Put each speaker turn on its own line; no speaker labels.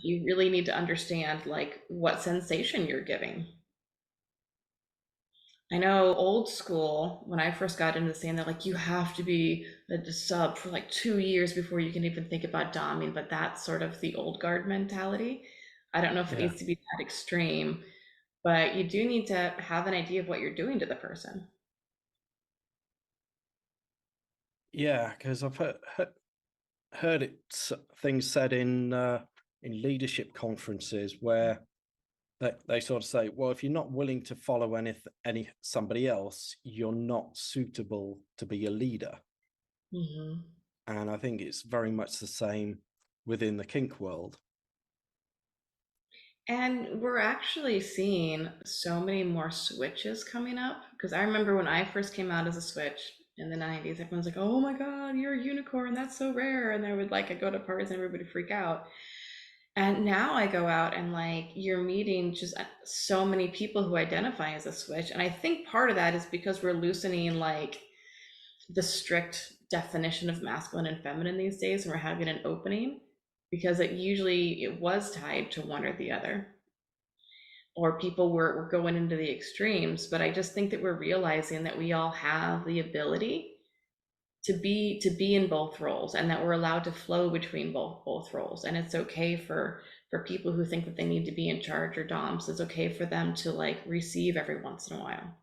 You really need to understand like what sensation you're giving. I know old school, when I first got into the scene, they're like, you have to be a sub for like 2 years before you can even think about doming, but that's sort of the old guard mentality. I don't know if it
Yeah.
needs to be that extreme, but you do need to have an idea of what you're doing to the person.
Yeah, because I've heard things said in leadership conferences where they sort of say, well, if you're not willing to follow any somebody else, you're not suitable to be a leader.
Hmm.
And I think it's very much the same within the kink world.
And we're actually seeing so many more switches coming up. Because I remember when I first came out as a switch in the 90s, everyone's like, oh my God, you're a unicorn. That's so rare. And I would like, I go to parties and everybody freak out. And now I go out and like you're meeting just so many people who identify as a switch. And I think part of that is because we're loosening like the strict definition of masculine and feminine these days, and we're having an opening because it was tied to one or the other, or people were going into the extremes. But I just think that we're realizing that we all have the ability to be in both roles, and that we're allowed to flow between both roles, and it's okay for people who think that they need to be in charge or doms. It's okay for them to like receive every once in a while.